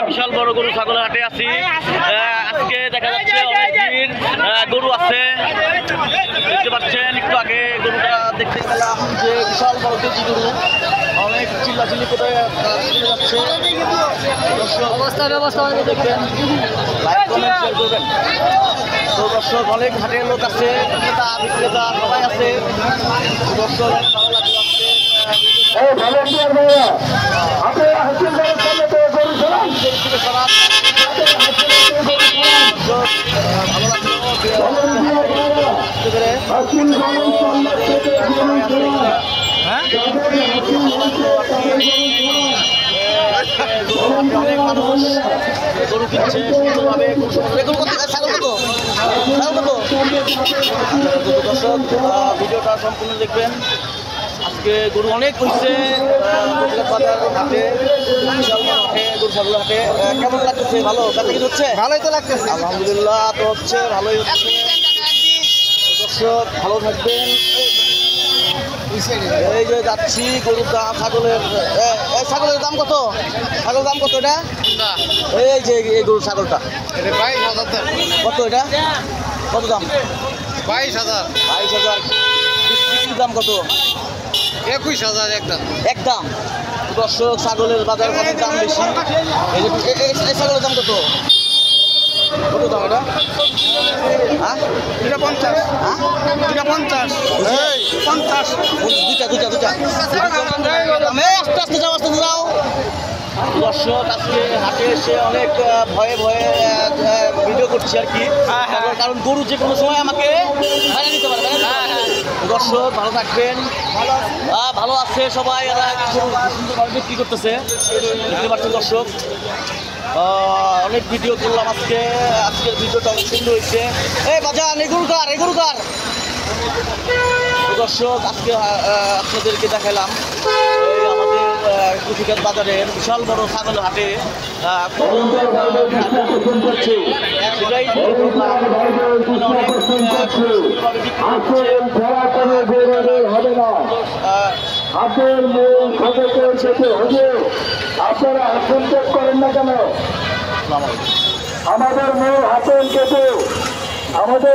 বিশাল বড় গরু ছাগলের হাটে আছি। আজকে দেখা যাচ্ছে অনেক ভিড়, গরু আছে দেখতে পাচ্ছেন। একটু আগে গরুটা দেখতে পেলাম যে বিশাল বড় দেশি গরু, অনেক চিল্লাচিল্লি করে যাচ্ছে। দেখবেন, লাইক কমেন্ট শেয়ার করবেন। তো দর্শক, অনেক হাটের লোক আছে, ক্রেতা বিক্রেতা সবাই আছে। দর্শক ভালো লাগলো আসছে। অনেক মানুষ গরু কিনছে সুন্দরভাবে। দর্শক, ভিডিওটা সম্পূর্ণ দেখবেন। আজকে গরু অনেক হচ্ছে হাটে, গরু ছাগলের হাটে। কেমন লাগতেছে? ভালো বেচা কিনে হচ্ছে? ভালোই তো লাগতেছে, আলহামদুলিল্লাহ। তো হচ্ছে ভালোই হচ্ছে। দর্শক ভালো থাকবেন। এই যে যাচ্ছি গরুর দাম, ছাগলের দাম কত? ছাগলের দাম কত এটা? এই যে এই গরুর ছাগলটা 22,000 কত? এটা কত দাম? 22,000 22,000। বিক্রির দাম কত? 21,000 একদম। একদম। দর্শক, ছাগলের বাজার অনেক দাম বেশি। এই ছাগলের দাম কত? কত দাম এটা? হ্যাঁ, 50। হ্যাঁ, 50। এই 50। দুইটা আস্তে আস্তে যাও, আস্তে যাও। দর্শক, আজকে হাটে এসে অনেক ভয়ে ভয়ে ভিডিও করছি আর কি, কারণ গরু যে কোনো সময় আমাকে ভাড়া দিতে পারে। দর্শক ভালো থাকবেন। ভালো আছে সবাই, এরা সুন্দরভাবে বিক্রি করতেছে দেখতে পাচ্ছেন। দর্শক, অনেক ভিডিও করলাম আজকে, আজকের ভিডিওটা অনেক সুন্দর হয়েছে। এই বাজার এগুলো কার। দর্শক, আজকে আপনাদেরকে দেখালাম এই আমাদের কুচিকাত বাজারের বিশাল বড় ছাগল হাটে সেটাই আপনারা হাসন চেক করেন না কেন? আমাদের মেয়ে হাসন কেটে আমাদের